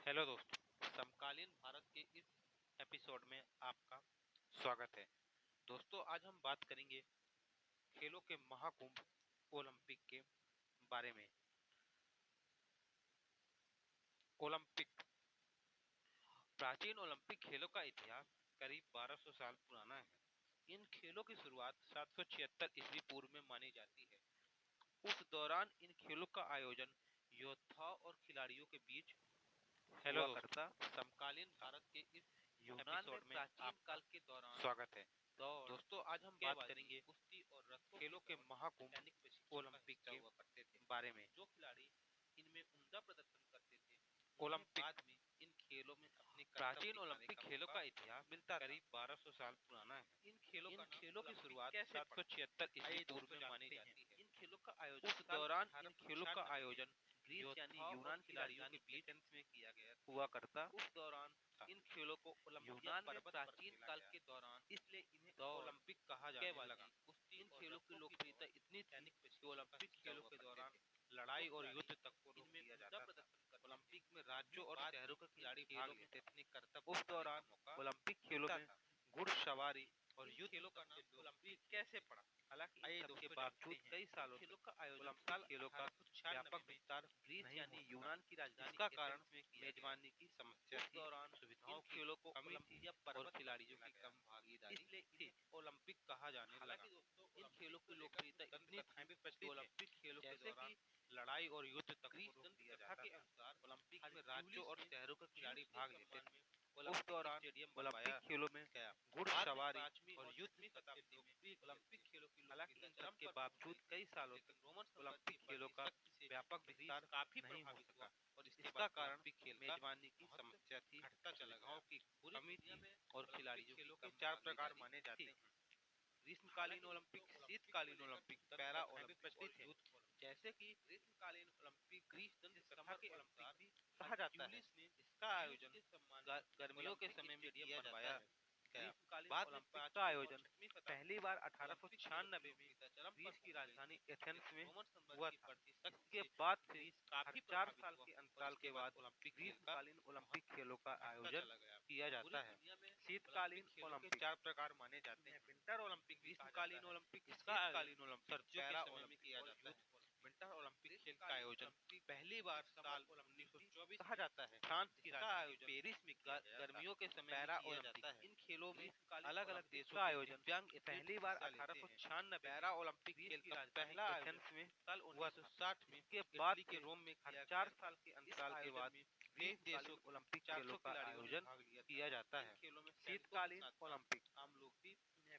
Hello दोस्तों, समकालीन भारत के इस एपिसोड में आपका स्वागत है। दोस्तों, आज हम बात करेंगे खेलों के महाकुंभ ओलंपिक के बारे में। ओलंपिक प्राचीन ओलंपिक खेलों का इतिहास करीब 1200 साल पुराना है। इन खेलों की शुरुआत 776 ईस्वी पूर्व में मानी जाती है। उस दौरान इन खेलों का आयोजन योद्धाओं और खिलाड़ियों के बीच हुआ करता। समकालीन भारत के इस यूनान में प्राचीन काल के दौरान स्वागत है। दोस्तों, आज हम बात करेंगे कुश्ती और खेलों के महाकुंभ ओलंपिक के बारे में। जो खिलाड़ी इनमें उम्दा प्रदर्शन करते थे, ओलंपिक बाद में इन खेलों में अपने प्राचीन ओलंपिक खेलों का इतिहास मिलता करीब 1200 साल पुराना है। इन खेलों की शुरुआत 776 ईस्वी पूर्व में मानी जाती है। इन खेलों का आयोजन उस दौरान इन खेलों का आयोजन ग्रीस यानी यूनान खिलाड़ियों के बीच में किया गया हुआ करता। उस दौरान इन खेलों को यूनान में प्राचीन काल के दौरान इसलिए इन्हें ओलंपिक कहा जाने लगा। इन खेलों की लोकप्रियता इतनी थी कि ओलंपिक खेलों के दौरान लड़ाई और युद्ध तक को रोक दिया जाता था। ओलंपिक में राज्यों और शहरों के खिलाड़ी भाग लेते थे। उस दौरान ओलंपिक खेलों में घुड़सवारी और युद्ध का नाम ओलंपिक कैसे पड़ा? हालांकि इसके बावजूद कई सालों खेलों का आयोजन खेलों का व्यापक विस्तार ग्रीस यानी यूनान की राजधानी का कारण मेजबानी की समस्या थी। दौरान सुविधाओं खेलों को कमी थी और खिलाड़ियों की कम भागीदारी, इसलिए इन्हें ओलंपिक कहा जाने लगा। इन खेलों की लोकप्रियता इतनी थी कि ओलंपिक खेलों के दौरान लड़ाई और युद्ध तक को रोक दिया जाता के अनुसार ओलंपिक में राज्यों और शहरों के खिलाड़ी भाग लेते थे। उस दौरान ओलंपिक खेलों में घुड़सवारी और युद्ध ओलंपिक खेलों की हालांकि इन सब के बावजूद कई सालों तक ओलंपिक खेलों का व्यापक विस्तार काफी नहीं हो सका और इसका कारण मेजबानी की समस्या थी, सुविधाओं की कमी थी और खिलाड़ियों के 4 प्रकार माने जाते हैं: ग्रीष्मकालीन ओलंपिक, शीतकालीन ओलंपिक, पैरा ओलंपिक और यूथ। जैसे कि ग्रीष्मकालीन ओलंपिक ग्रीष्म तथा के ओलंपिक भी कहा जाता है। इसका आयोजन गर्मियों के समय में किया जाता है। बाद में ओलंपिक का आयोजन पहली बार 1896 में ग्रीस की राजधानी एथेंस में हुआ था। इसके बाद से हर 4 साल के अंतराल के बाद ग्रीष्मकालीन ओलंपिक खेलों का आयोजन किया जाता है। शीतकालीन ओलंपिक 4 प्रकार माने जाते हैं: विंटर ओलंपिक, ग्रीष्मकालीन ओलंपिक, शीतकालीन ओलंपिक, सर्दियों के समय में किया जाता है। विंटर ओलंपिक खेल का आयोजन पहली बार साल 1924 कहा जाता है। फ्रांस की राजधानी पेरिस में गर्मियों के समय पैरा ओलंपिक। इन खेलों में अलग अलग देशों का आयोजन पहली बार 1896 पैरा ओलंपिक खेल का पहला एथेंस में साल 1960 में के बाद के रोम में हर 4 साल के अंतराल के बाद 20 देशों ओलंपिक खेलों का आयोजन किया जाता है। शीतकालीन ओलंपिक आम लोग भी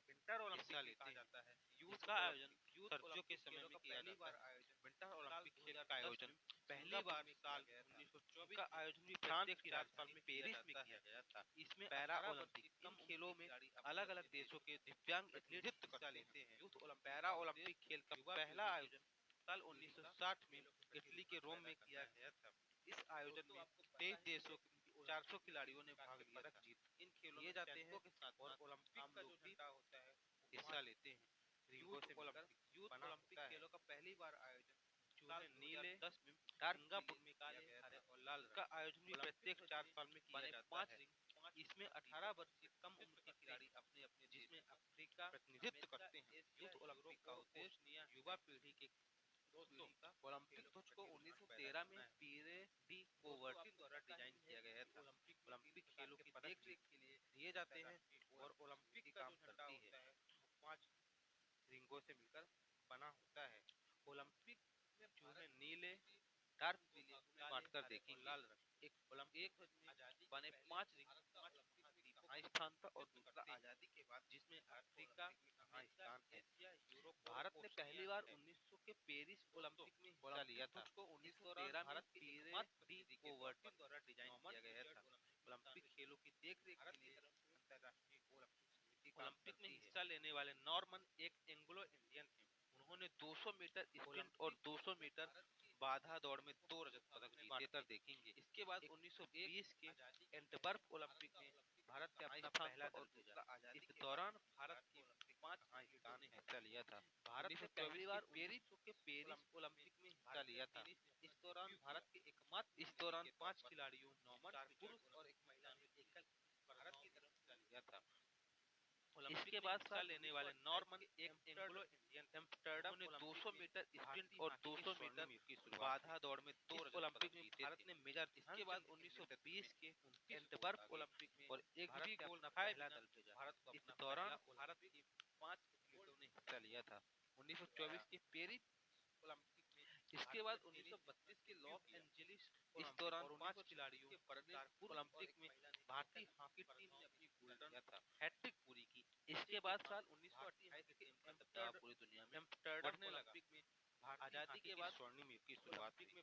विंटर ओलंपिक कहा जाता है। इसका आयोजन सर्दियों के समय में किया जाता है। विंटर ओलंपिक खेल का आयोजन पहली बार साल 1924 का आयोजन भी फ्रांस की राजधानी में पेरिस में किया गया था। इसमें पैरा ओलंपिक इन खेलों में अलग अलग देशों के दिव्यांग एथलीट हिस्सा लेते हैं। यूथ ओलंपिक पैरा ओलंपिक खेल का पहला आयोजन साल 1960 में इटली के रोम में किया गया था। इस आयोजन में 23 देशों के 400 खिलाड़ियों ने भाग लिया था। इन खेलों में जाते हैं और ओलंपिक का जो झंडा होता है हिस्सा लेते हैं। यूथ ओलंपिक खेलों का पहली बार आयोजन चूहे नीले 10 में सिंगापुर में काले, हरे और लाल का आयोजन भी प्रत्येक 4 साल में किया जाता है। इसमें 18 वर्ष से कम उम्र के खिलाड़ी अपने अपने जिसमें अफ्रीका प्रतिनिधित्व करते हैं। यूथ ओलंपिक का उद्देश्य युवा पीढ़ी के ओलंपिक ध्वज को 1913 में पीरे डी कोवर्टिन द्वारा डिजाइन किया गया था। ओलंपिक खेलों की देखरेख के लिए दिए जाते हैं और ओलंपिक का जो झंडा होता है 5 रिंगों से मिलकर बना होता है। ओलंपिक में चूहे नीले, डार्क पीले बांटकर देखेंगे। लाल रंग एक आजादी बने 5 रिंग, कहाँ स्थान था और दूसरा आजादी के बाद जिसमें अफ्रीका कहाँ स्थान है। भारत ने पहली बार 1900 के पेरिस ओलंपिक में हिस्सा लिया था। उसको 1913 में पीरे डी कोवर्टिन द्वारा डिजाइन किया गया था। ओलंपिक खेलों की देखरेख के लिए अंतरराष्ट्रीय ओलंपिक में हिस्सा लेने वाले नॉर्मन एक एंग्लो इंडियन थे। उन्होंने 200 मीटर स्प्रिंट और 200 मीटर बाधा दौड़ में 2 रजत पदक जीते देखेंगे। इसके बाद 1920 के एंटवर्प ओलंपिक में भारत ने अपना पहला और दूसरा आजादी इस दौरान भारत के 5 स्थान ने हिस्सा लिया था। भारत ने पहली बार पेरिस ओलंपिक में हिस्सा लिया था। इस दौरान 5 खिलाड़ियों, 9 पुरुष और 1 महिला ने एकल भारत की तरफ हिस्सा लिया था। इसके बाद हिस्सा लेने वाले नॉर्मन एंग्लो एम्स्टर्डम ने 200 मीटर स्प्रिंट और 200 मीटर बाधा दौड़ में दो ओलंपिक में भारत ने मेजर इसके बाद 1920 के एंटवर्प ओलंपिक में और एक भी गोल न पहला दल भेजा। इस दौरान भारत के 5 एथलीटों ने हिस्सा लिया था। 1924 के पेरिस ओलंपिक में, इसके बाद 1932 के लॉस एंजेलिस, इस दौरान 5 खिलाड़ियों ने ओलंपिक में भारतीय हॉकी टीम ने अपनी गोल्डन हैट्रिक पूरी की। इसके बाद साल 1928 के पूरी दुनिया में एम्स्टर्डम ओलंपिक में आजादी के बाद स्वर्णिम युग की शुरुआत हुई।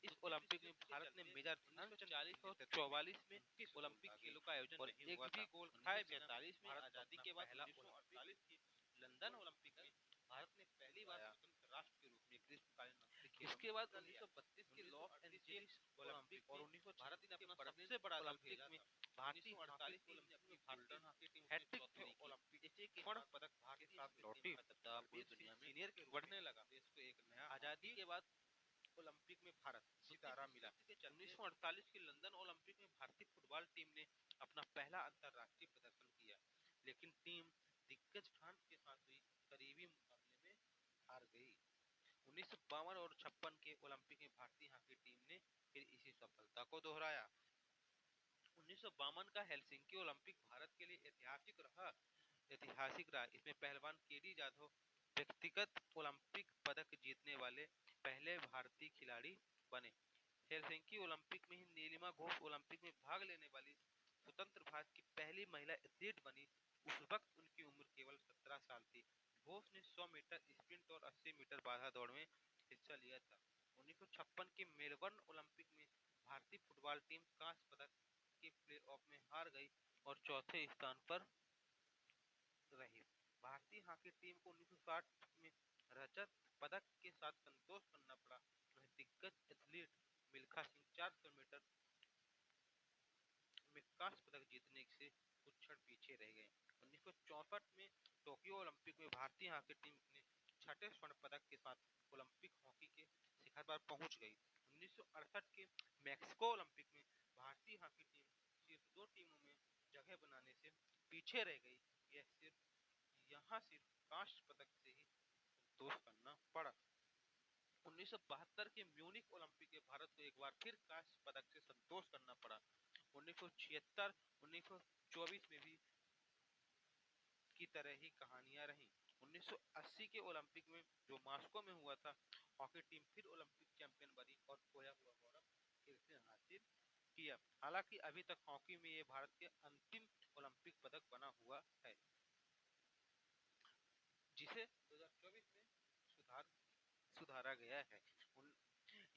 इस ओलंपिक में भारत ने मेजर ध्यानचंद 1944 में ओलंपिक खेलों का आयोजन और एक भी गोल खाए बिना 1947 में आजादी के बाद 1948 के लंदन ओलंपिक में भारत ने पहली बार स्वतंत्र राष्ट्र के रूप में ग्रीष्मकालीन ओलंपिक खेलों इसके बाद 1932 के लॉस एंजेलिस ओलंपिक और भारत ने अपना सबसे बड़ा ओलंपिक में भारतीय हॉकी टीम ने अपनी गोल्डन हैट्रिक पूरी की। ओलंपिक स्वर्ण पदक के साथ लौटी पूरी दुनिया में सीनियर के बढ़ने लगा। देश को एक नया आजादी के बाद ओलंपिक में भारत सितारा मिला। 1948 के लंदन ओलंपिक में भारतीय फुटबॉल टीम ने अपना पहला अंतरराष्ट्रीय प्रदर्शन किया, लेकिन टीम दिग्गज फ्रांस के साथ हुई करीबी मुकाबले में हार गई। 1952 और 56 के ओलंपिक में भारतीय हॉकी टीम ने फिर इसी सफलता को दोहराया। 1952 का हेलसिंकी ओलंपिक भारत के लिए ऐतिहासिक रहा। इसमें पहलवान केडी जाधव व्यक्तिगत ओलंपिक पदक जीतने वाले पहले भारतीय खिलाड़ी बने। हेलसिंकी ओलंपिक में ही नीलिमा घोष ओलंपिक में भाग लेने वाली स्वतंत्र भारत की पहली महिला एथलीट बनी। उस वक्त उनकी उम्र केवल 17 साल थी। घोष ने 100 मीटर स्प्रिंट और 80 मीटर बाधा दौड़ में हिस्सा लिया था। 1956 के मेलबर्न ओलंपिक में भारतीय फुटबॉल टीम कांस्य पदक के प्लेऑफ में हार गई और चौथे स्थान पर रही। भारतीय हॉकी टीम को 1960 में रजत पदक के साथ संतोष करना पड़ा। वह दिग्गज एथलीट मिल्खा सिंह 400 मीटर में कांस्य पदक जीतने से कुछ क्षण पीछे रह गए। 1964 में टोक्यो ओलंपिक में भारतीय हॉकी टीम ने छठे स्वर्ण पदक के साथ ओलंपिक हॉकी के शिखर पर पहुंच गई। 1968 के मैक्सिको ओलंपिक में भारतीय हॉकी टीम सिर्फ 2 टीमों में जगह बनाने से पीछे रह गई। यहाँ सिर्फ कांस्य पदक से ही संतोष करना पड़ा। 1972 के म्यूनिख ओलंपिक में भारत को एक बार फिर कांस्य पदक से संतोष करना पड़ा। 1976, 1924 में भी की तरह ही कहानियां रही। 1980 के ओलंपिक में जो मास्को में हुआ था, हॉकी टीम फिर ओलंपिक चैंपियन बनी और खोया हुआ गौरव फिर से हासिल किया। हालांकि अभी तक हॉकी में ये भारत के अंतिम ओलंपिक पदक बना हुआ है, जिसे 2024 में सुधारा गया है।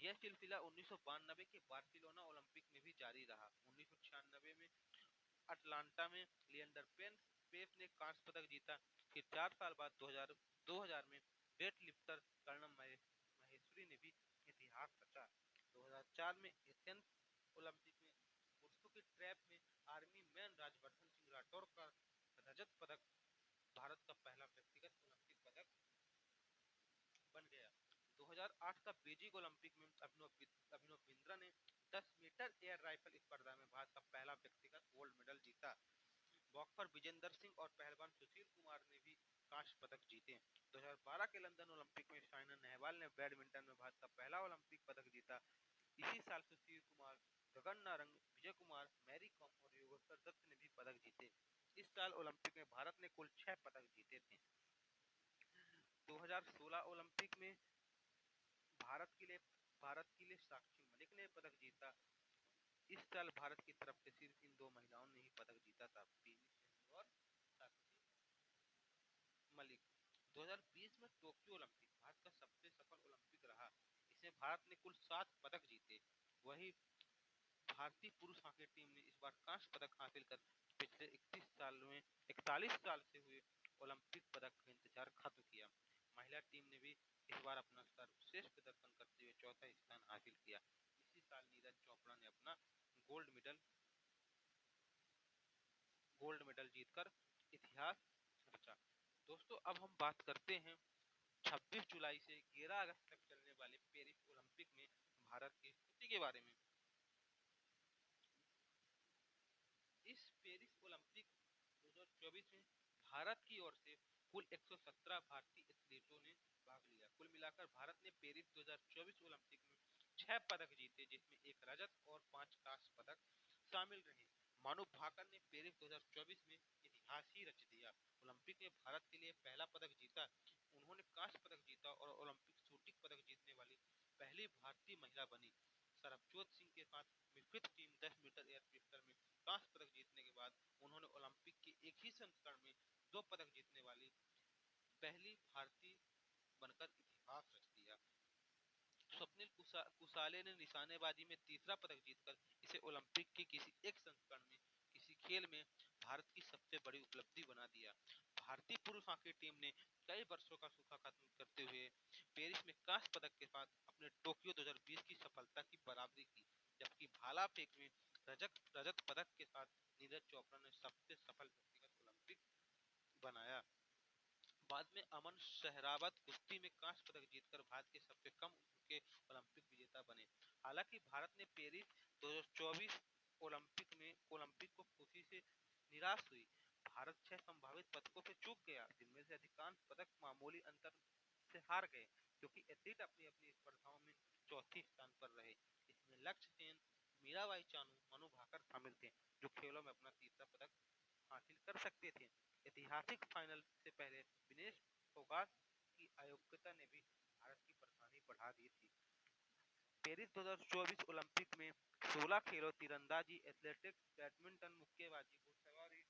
यह सिलसिला 1992 के बार्सिलोना ओलंपिक में भी जारी रहा। 1996 में अटलांटा में लिएंडर पेस ने कांस्य पदक जीता। फिर 4 साल बाद 2000 में वेट लिफ्टर कर्णम महेश्वरी ने भी इतिहास रचा। 2004 में एथेंस ओलंपिक में पुरुषों के ट्रैप में आर्मी मैन राजवर्धन सिंह राठौर का रजत पदक भारत का पहला व्यक्तिगत ओलंपिक पदक बन गया। 2008 का बीजिंग ओलंपिक में अभिनव बिंद्रा ने 10 मीटर एयर राइफल स्पर्धा में भारत का पहला व्यक्तिगत गोल्ड मेडल जीता। बॉक्सर विजेंदर सिंह और पहलवान सुशील कुमार ने भी कांस्य पदक जीते। 2012 के लंदन ओलंपिक में साइना नेहवाल ने बैडमिंटन में भारत का पहला ओलंपिक पदक जीता। इसी साल सुशील कुमार, गगन नारंग, विजय कुमार, मैरी कॉम और योगेश्वर दत्त ने भी पदक जीते। इस साल ओलंपिक में भारत ने कुल 6 पदक जीते थे। 2016 ओलंपिक में भारत के लिए साक्षी मलिक ने पदक जीता। इस साल भारत की तरफ से सिर्फ इन 2 महिलाओं ने ही पदक जीता था, पीवी सिंधु और साक्षी मलिक। 2020 में टोक्यो ओलंपिक भारत का सबसे सफल ओलंपिक रहा। इसमें भारत ने कुल 7 पदक जीते। वही भारतीय पुरुष हॉकी टीम ने इस बार कांस्य पदक हासिल कर पिछले 41 साल से हुए ओलंपिक पदक का इंतजार खत्म किया। महिला टीम ने भी इस बार अपना सर्वश्रेष्ठ प्रदर्शन करते हुए चौथा स्थान हासिल किया। इसी साल नीरज चोपड़ा ने अपना गोल्ड मेडल जीतकर इतिहास रचा। दोस्तों, अब हम बात करते हैं 26 जुलाई से 11 अगस्त तक चलने वाले पेरिस भारत के उसी के बारे में। इस पेरिस ओलंपिक 2024 में भारत की ओर से कुल 117 भारतीय एथलीटों ने भाग लिया। कुल मिलाकर भारत ने पेरिस 2024 ओलंपिक में 6 पदक जीते, जिसमें एक रजत और 5 कांस्य पदक शामिल रहे। मानु भाकर ने पेरिस 2024 में इतिहास ही रच दिया। ओलंपिक में भारत के लिए पहला पदक जीता। उन्होंने कांस्य पदक जीता और ओलंपिक शूटिंग पदक जीतने वाली पहली भारतीय महिला बनी। सरबजोत सिंह के साथ मिश्रित टीम 10 मीटर एयर पिस्टल में कांस्य पदक जीतने के बाद उन्होंने ओलंपिक के एक ही संस्करण में 2 पदक जीतने वाली पहली भारतीय बनकर इतिहास रच दिया। स्वप्निल कुसाले ने निशानेबाजी में तीसरा पदक जीतकर इसे ओलंपिक के किसी एक संस्करण में किसी खेल में भारत की सबसे बड़ी उपलब्धि बना दिया। भारतीय पुरुष हॉकी टीम ने कई वर्षों का सूखा खत्म करते हुए पेरिस में कांस्य पदक के साथ अपने टोक्यो 2020 की सफलता की बराबरी की, जबकि भाला फेंक में रजत रजत पदक के साथ नीरज चोपड़ा ने सबसे सफल व्यक्तिगत ओलंपिक बनाया। बाद में अमन सहरावत कुश्ती में कांस्य पदक जीतकर भारत के सबसे कम उम्र के ओलंपिक विजेता बने। हालांकि भारत ने पेरिस 2024 ओलंपिक को खुशी से निराश हुई। भारत 6 संभावित पदकों से चूक गया, जिनमें से अधिकांश पदक मामूली अंतर से हार गए, क्योंकि एथलीट अपनी अपनी स्पर्धाओं में चौथे स्थान पर रहे। इसमें लक्ष्य सेन, मीराबाई चानू, मनु भाकर शामिल थे, जो खेलों में अपना तीसरा पदक हासिल कर सकते थे। ऐतिहासिक फाइनल से पहले विनेश फोगाट की अयोग्यता ने भी भारत की परेशानी बढ़ा दी थी। पेरिस 2024 ओलंपिक में 16 खेलों तीरंदाजी, एथलेटिक्स, बैडमिंटन, मुक्केबाजी, घुड़सवारी,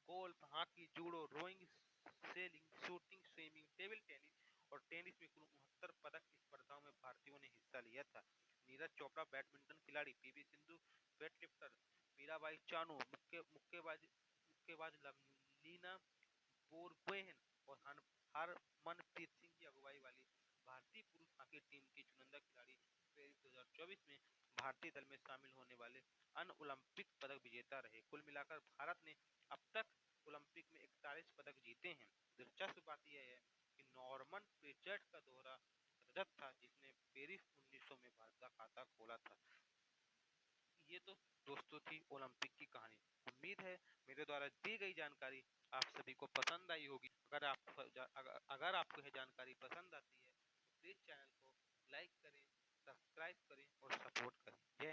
golf, hockey, judo, rowing, sailing, shooting, swimming, table tennis और टेनिस में कुल 69 पदक स्पर्धाओं में भारतीयों ने हिस्सा लिया था। नीरज चोपड़ा बैडमिंटन खिलाड़ी, पीवी सिंधु वेटलिफ्टर, मीराबाई चानू मुक्केबाज लीना बोरगोहेन और हरमनप्रीत सिंह की अगुवाई वाली भारतीय पुरुष हॉकी टीम की चुनिंदा खिलाड़ी पेरिस 2024 में भारतीय दल में शामिल होने वाले अन्य ओलंपिक पदक विजेता रहे। कुल मिलाकर भारत ने अब तक ओलंपिक में 41 पदक जीते हैं। दिलचस्प बात यह है कि नॉर्मन प्रिचर्ड का दोहरा रजत था, जिसने पेरिस 1900 में भारत का खाता खोला था। ये तो दोस्तों थी ओलंपिक की कहानी। उम्मीद है मेरे द्वारा दी गई जानकारी आप सभी को पसंद आई होगी। अगर आपको यह जानकारी पसंद आती है तो प्लीज चैनल को लाइक करें, सब्सक्राइब करें और सपोर्ट करें। जय